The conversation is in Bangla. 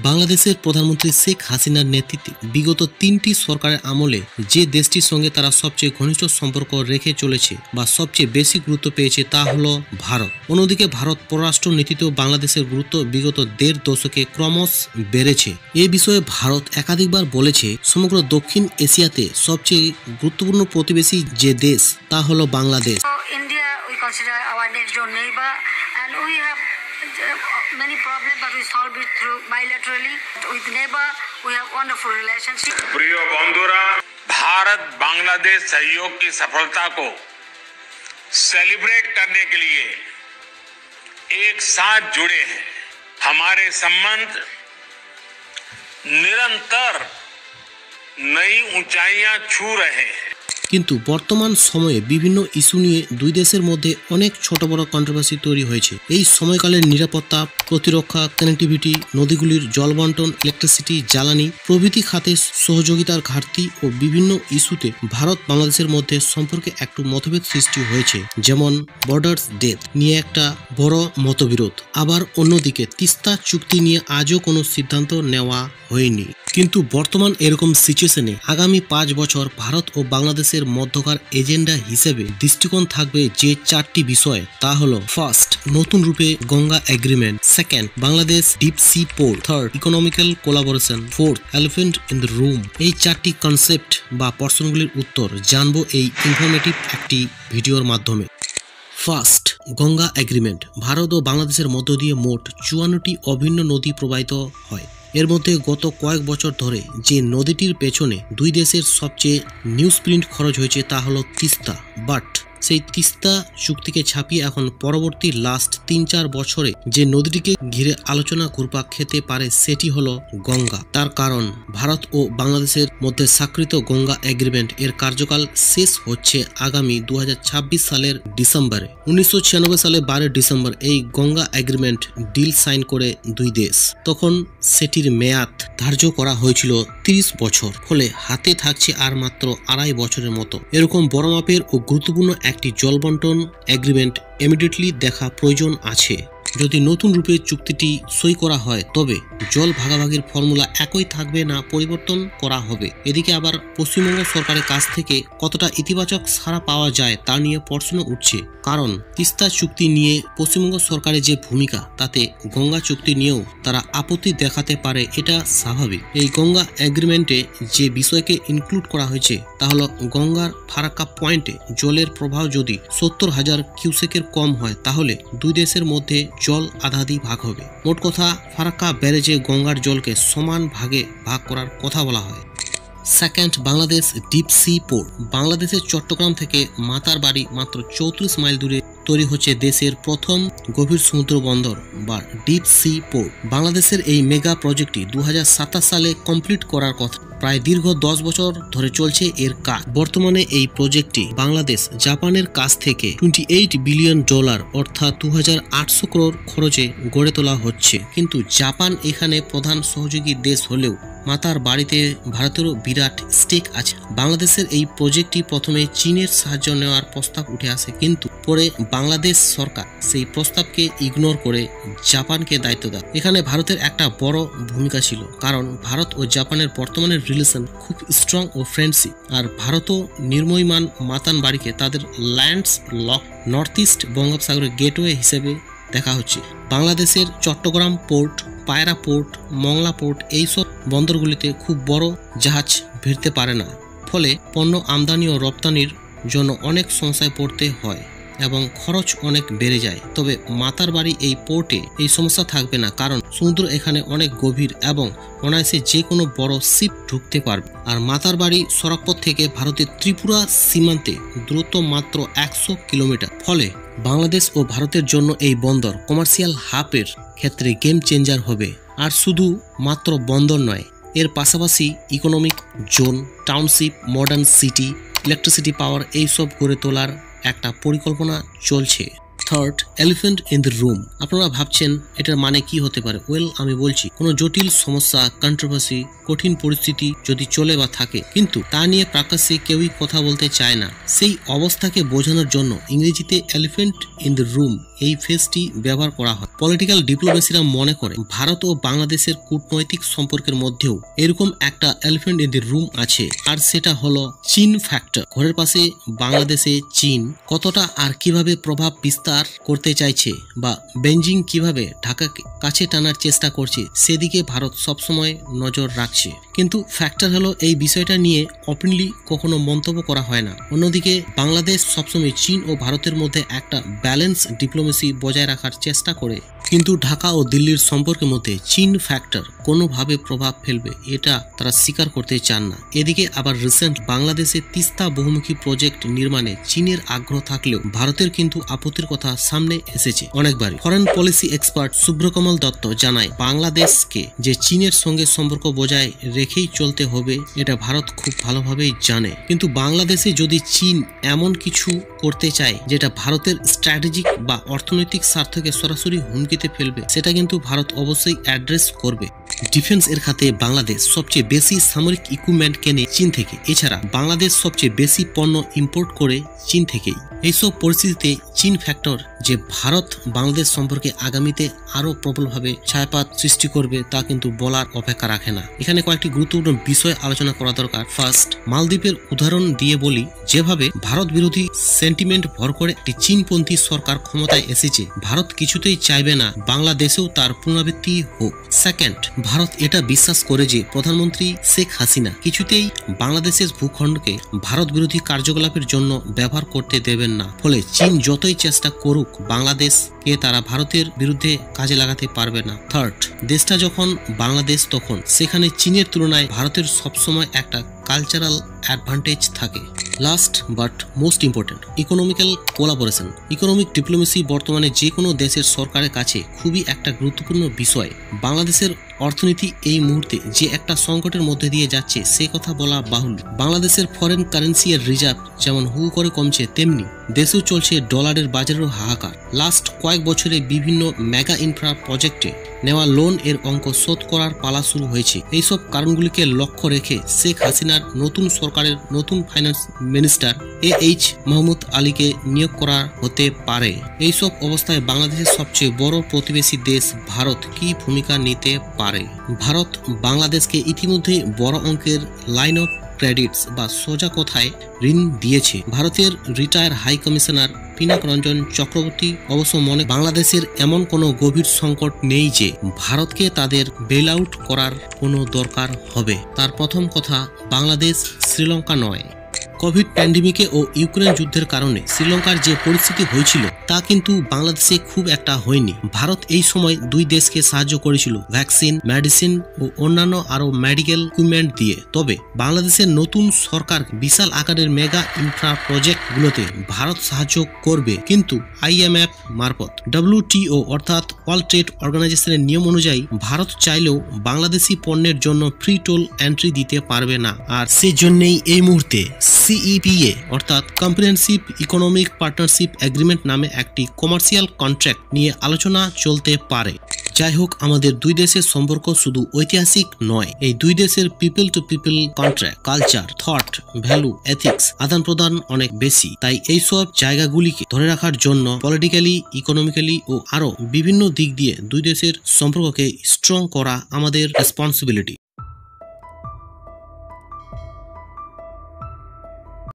বাংলাদেশের প্রধানমন্ত্রী শেখ হাসিনার নেতৃত্বে বিগত 3টি সরকারের আমলে যে দেশটির সঙ্গে তারা সবচেয়ে ঘনিষ্ঠ সম্পর্ক রেখে চলেছে বা সবচেয়ে বেশি গুরুত্ব পেয়েছে তা হলো ভারত। অন্যদিকে ভারত পররাষ্ট্র নীতিতেও বাংলাদেশের গুরুত্ব বিগত 1.5 দশকে ক্রমশ বেড়েছে। এই বিষয়ে ভারত একাধিকবার বলেছে সমগ্র দক্ষিণ এশিয়াতে সবচেয়ে গুরুত্বপূর্ণ প্রতিবেশী যে দেশ তা হলো Bangladesh. India we consider our next door neighbor and we have many problems but we solve it through bilaterally with neighbor we have wonderful relationship। प्रिय बंधुरा, भारत बांग्लादेश सहयोग की सफलता को सेलिब्रेट करने के लिए एक साथ जुड़े हैं। हमारे संबंध निरंतर नई ऊंचाइयां छू रहे हैं। কিন্তু বর্তমান সময়ে বিভিন্ন ইস্যু নিয়ে দুই দেশের মধ্যে অনেক ছোট বড় কন্ট্রোভার্সি তৈরি হয়েছে। এই সময়কালের নিরাপত্তা, প্রতিরক্ষা, কানেক্টিভিটি, নদীগুলির জল বন্টন, ইলেকট্রিসিটি, জ্বালানি প্রভৃতি খাতে সহযোগিতার ঘাটতি ও বিভিন্ন ইস্যুতে ভারত বাংলাদেশের মধ্যে সম্পর্কে একটু মতভেদ সৃষ্টি হয়েছে। যেমন বর্ডার ডেথ নিয়ে একটা বড় মতবিরোধ। আবার অন্যদিকে তিস্তা চুক্তি নিয়ে আজও কোনো সিদ্ধান্ত নেওয়া হয়নি। কিন্তু বর্তমান এরকম সিচুয়েশনে আগামী 5 বছর ভারত ও বাংলাদেশের মধ্যকার এজেন্ডা হিসেবে দৃষ্টিকোণ থাকবে যে 4টি বিষয়, তা হলো ফার্স্ট, নতুন রূপে Ganga agreement; second, Bangladesh deep sea port; third, economical collaboration; fourth, elephant in the room. এই 4টি কনসেপ্ট বা প্রশ্নগুলির উত্তর জানবো এই ইনফরমেটিভ একটি ভিডিওর মাধ্যমে। First, Ganga agreement. ভারত ও বাংলাদেশের মধ্য দিয়ে মোট 54টি অভিন্ন নদী প্রবাহিত হয়। এর মধ্যে গত কয়েক বছর ধরে যে নদীটির পেছনে দুই দেশের সবচেয়ে নিউজ প্রিন্ট খরচ হয়েছে তা হলো তিস্তা। বাট সেই তিস্তা চুক্তিকে ছাপিয়ে এখন পরবর্তী লাস্ট 3-4 বছরে যে নদীটিকে ঘিরে আলোচনা ঘুরপাক খেতে পারে সেটি হলো গঙ্গা। তার কারণ ভারত ও বাংলাদেশের মধ্যে স্বাক্ষরিত গঙ্গা এগ্রিমেন্ট এর কার্যকাল শেষ হচ্ছে আগামী 2026 সালের ডিসেম্বরে। 1996 সালে 12 ডিসেম্বর এই গঙ্গা এগ্রিমেন্ট ডিল সাইন করে দুই দেশ। তখন সেটির মেয়াদ ধার্য করা হয়েছিল 30 বছর, ফলে হাতে থাকছে আর মাত্র 2.5 বছরের মতো। এরকম বড় মাপের ও গুরুত্বপূর্ণ একটি জল বন্টন এগ্রিমেন্ট ইমিডিয়েটলি দেখা প্রয়োজন আছে। যদি নতুন রূপে চুক্তিটি সই করা হয় তবে জল ভাগাভাগির ফর্মুলা একই থাকবে না পরিবর্তন করা হবে। এদিকে আবার পশ্চিমবঙ্গ সরকারের কাছ থেকে কতটা ইতিবাচক সাড়া পাওয়া যায় তা নিয়ে প্রশ্ন উঠছে। কারণ তিস্তা চুক্তি নিয়ে পশ্চিমবঙ্গ সরকারের যে ভূমিকা তাতে গঙ্গা চুক্তি নিয়েও তারা আপত্তি দেখাতে পারে, এটা স্বাভাবিক। এই গঙ্গা এগ্রিমেন্টে যে বিষয়কে ইনক্লুড করা হয়েছে তা হলো গঙ্গার ফারাক্কা পয়েন্টে জলের প্রবাহ যদি 70,000 কিউসেকের কম হয় তাহলে দুই দেশের মধ্যে জল আধাআধি ভাগ হবে। মোট কথা ফারাক্কা ব্যারেজে গঙ্গার জলকে সমান ভাগে ভাগ করার কথা বলা হয়। Second, Bangladesh deep sea port. বাংলাদেশের চট্টগ্রাম থেকে মাতার বাড়ি মাত্র 34 মাইল দূরে তৈরি হচ্ছে দেশের প্রথম গভীর সমুদ্র বন্দর বা ডিপ সি পোর্ট। বাংলাদেশের এই মেগা প্রজেক্টটি 2027 সালে কমপ্লিট করার কথা। প্রায় দীর্ঘ 10 বছর ধরে চলছে এর কাজ। বর্তমানে এই প্রজেক্টটি বাংলাদেশ জাপানের কাছ থেকে $28 বিলিয়ন অর্থাৎ 2800 করোড় খরচে গড়ে তোলা হচ্ছে। কিন্তু জাপান এখানে প্রধান সহযোগী দেশ হলেও মাতার বাড়িতে ভারতেরও বিরাট স্টেক আছে। বাংলাদেশের এই প্রজেক্টটি প্রথমে চীনের সাহায্য নেওয়ার প্রস্তাব উঠে আসে, কিন্তু পরে বাংলাদেশ সরকার সেই প্রস্তাবকে ইগনোর করে জাপানকে দায়িত্ব দেয়। এখানে ভারতের একটা বড় ভূমিকা ছিল, কারণ ভারত ও জাপানের বর্তমানের রিলেশন খুব স্ট্রং ও ফ্রেন্ডশিপ। আর ভারতও নির্ময়মান মাতান বাড়িকে তাদের ল্যান্ডস লক নর্থ ইস্ট বঙ্গোপসাগরের গেটওয়ে হিসেবে দেখা হচ্ছে। বাংলাদেশের চট্টগ্রাম পোর্ট, পায়রা পোর্ট, মংলা পোর্ট এইসব বন্দরগুলিতে খুব বড় জাহাজ ভিড়তে পারে না, ফলে পণ্য আমদানি ও রপ্তানির জন্য অনেক সমস্যায় পড়তে হয় এবং খরচ অনেক বেড়ে যায়। তবে মাতার বাড়ি এই পোর্টে এই সমস্যা থাকবে না, কারণ সমুদ্র এখানে অনেক গভীর এবং অনায়াসে যে কোনো বড় শিপ ঢুকতে পারবে। আর মাতার বাড়ি সড়কপথ থেকে ভারতের ত্রিপুরা সীমান্তে দূরত্ব মাত্র 100 কিলোমিটার। ফলে বাংলাদেশ ও ভারতের জন্য এই বন্দর কমার্শিয়াল হাবের ক্ষেত্রে গেম চেঞ্জার হবে। আর শুধু মাত্র বন্দর নয়, এর পাশাপাশি economic zone, township, modern city, electricity power এইসব গড়ে তোলার একটা পরিকল্পনা চলছে। Third, elephant in the room. আপনারা ভাবছেন এটার মানে কি হতে পারে? আমি বলছি, কোনো জটিল সমস্যা, কন্ট্রোভার্সি, কঠিন পরিস্থিতি যদি চলে বা থাকে কিন্তু তা নিয়ে প্রকাশ্যে কেউই কথা বলতে চায় না, সেই অবস্থাকে বোঝানোর জন্য ইংরেজিতে এলিফ্যান্ট ইন দ্য রুম এই ফেজটি ব্যবহার করা হয়। পলিটিক্যাল ডিপ্লোমেসিরা মনে করে ভারত ও বাংলাদেশের কূটনৈতিক সম্পর্কের মধ্যেও এরকম একটা এলিফ্যান্ট ইন দি রুম আছে, আর সেটা হলো চীন ফ্যাক্টর। ঘরের পাশে বাংলাদেশে চীন কতটা আর কিভাবে প্রভাব বিস্তার করতে চাইছে বা বেজিং কিভাবে ঢাকাকে কাছে টানার চেষ্টা করছে সেদিকে ভারত সবসময় নজর রাখছে। কিন্তু ফ্যাক্টর হলো এই বিষয়টা নিয়ে ওপেনলি কখনো মন্তব্য করা হয় না। অন্যদিকে বাংলাদেশ সবসময় চীন ও ভারতের মধ্যে একটা ব্যালেন্স ডিপ্লোমেসি বজায় রাখার চেষ্টা করে, কিন্তু ঢাকা ও দিল্লির সম্পর্কের মধ্যে চীন ফ্যাক্টর কোনোভাবে প্রভাব ফেলবে এটা তারা স্বীকার করতে চান না। এদিকে আবার রিসেন্ট বাংলাদেশে তিস্তা বহুমুখী প্রজেক্ট নির্মাণে চীনের আগ্রহ থাকলেও ভারতের কিন্তু আপত্তির কথা সামনে এসেছে অনেকবারই। Foreign policy expert Shubhrakamal Dutta জানায় বাংলাদেশকে যে চীনের সঙ্গে সম্পর্ক বজায় রেখেই চলতে হবে এটা ভারত খুব ভালোভাবেই জানে, কিন্তু বাংলাদেশে যদি চীন এমন কিছু করতে চায় যেটা ভারতের স্ট্র্যাটেজিক বা অর্থনৈতিক স্বার্থকে সরাসরি হুমকিতে ফেলবে সেটা কিন্তু ভারত অবশ্যই অ্যাড্রেস করবে। ডিফেন্স এর খাতে বাংলাদেশ সবচেয়ে বেশি সামরিক ইকুইপমেন্ট কেনে চীন থেকে, এছাড়া বাংলাদেশ সবচেয়ে বেশি পণ্য ইম্পোর্ট করে চীন থেকেই। এইসব পরিস্থিতিতে চীন ফ্যাক্টর যে ভারত বাংলাদেশ সম্পর্কে আগামীতে আরো প্রবলভাবে ছায়াপাত সৃষ্টি করবে তা কিন্তু বলার অপেক্ষা রাখে না। এখানে কয়েকটি গুরুত্বপূর্ণ বিষয় আলোচনা করা দরকার। ফার্স্ট, মালদ্বীপের উদাহরণ দিয়ে বলি, যেভাবে ভারত বিরোধী সেন্টিমেন্ট ভর করে একটি চীনপন্থী সরকার ক্ষমতায় এসেছে, ভারত কিছুতেই চাইবে না বাংলাদেশেও তার পুনরাবৃত্তি হোক। সেকেন্ড, ভারত এটা বিশ্বাস করে যে প্রধানমন্ত্রী শেখ হাসিনা কিছুতেই বাংলাদেশের ভূখণ্ডকে ভারত বিরোধী কার্যকলাপের জন্য ব্যবহার করতে দেবেন না, ফলে চীন যতই চেষ্টা করুক বাংলাদেশকে তারা ভারতের বিরুদ্ধে কাজে লাগাতে পারবে না। থার্ড, দেশটা যখন বাংলাদেশ তখন সেখানে চীনের তুলনায় ভারতের সবসময় একটা কালচারাল অ্যাডভান্টেজ থাকে। Last but most important, economical collaboration. Economic diplomacy বর্তমানে যে কোনো দেশের সরকারের কাছে খুবই একটা গুরুত্বপূর্ণ বিষয়। বাংলাদেশের অর্থনীতি এই মুহূর্তে যে একটা সংকটের মধ্যে দিয়ে যাচ্ছে সে কথা বলা বাহুল্য। বাংলাদেশের ফরেন কারেন্সি এর রিজার্ভ যেমন হু করে কমছে, তেমনি দেশেও চলছে ডলারের বাজারের হাহাকার। লাস্ট কয়েক বছরে বিভিন্ন মেগা ইনফ্রা প্রজেক্টে নেওয়া লোন এর অঙ্ক শোধ করার পালা শুরু হয়েছে। এইসব কারণগুলিকে লক্ষ্য রেখে শেখ হাসিনার নতুন সরকারের নতুন ফাইন্যান্স মিনিস্টার AH মাহমুদ আলীকে নিয়োগ করা হতে পারে। এইসব অবস্থায় বাংলাদেশের সবচেয়ে বড় প্রতিবেশী দেশ ভারত কি ভূমিকা নিতে পারে? ভারত বাংলাদেশকে ইতিমধ্যে বড় অঙ্কের লাইন অফ ক্রেডিটস বা সোজা কথায় ঋণ দিয়েছে। ভারতের retire high commissioner Pinak Ranjan Chakraborty অবশ্য মনে বাংলাদেশের এমন কোনো গভীর সংকট নেই যে ভারতকে তাদের বেল আউট করার কোনো দরকার হবে। তার প্রথম কথা, বাংলাদেশ শ্রীলঙ্কা নয়। কোভিড প্যান্ডেমিকে ও ইউক্রেন যুদ্ধের কারণে শ্রীলঙ্কার যে পরিস্থিতি হয়েছিল তা কিন্তু বাংলাদেশে খুব একটা হয়নি। ভারত এই সময় দুই দেশকে সাহায্য করেছিল ভ্যাকসিন, মেডিসিন ও অন্যান্য আরো মেডিকেল ইকুইপমেন্ট দিয়ে। তবে বাংলাদেশের নতুন সরকার বিশাল আকারের মেগা ইনফ্রা প্রজেক্ট গুলোতে ভারত সাহায্য করবে, কিন্তু IMF মারফত। WTO অর্থাৎ ওয়ার্ল্ড ট্রেড অর্গানাইজেশনের নিয়ম অনুযায়ী ভারত চাইলেও বাংলাদেশি পণ্যের জন্য ফ্রি টোল এন্ট্রি দিতে পারবে না, আর সেজন্যই এই মুহূর্তে CEPA অর্থাৎ কম্প্রিহেনসিভ ইকোনমিক পার্টনারশিপ এগ্রিমেন্ট নামে একটি কমার্শিয়াল কন্ট্রাক্ট নিয়ে আলোচনা চলতে পারে। যাই হোক, আমাদের দুই দেশের সম্পর্ক শুধু ঐতিহাসিক নয়, এই দুই দেশের people to people contract, culture, thought, value, ethics আদান প্রদান অনেক বেশি। তাই এইসব জায়গাগুলিকে ধরে রাখার জন্য পলিটিক্যালি, ইকোনমিক্যালি ও আরো বিভিন্ন দিক দিয়ে দুই দেশের সম্পর্ককে স্ট্রং করা আমাদের রেসপন্সিবিলিটি।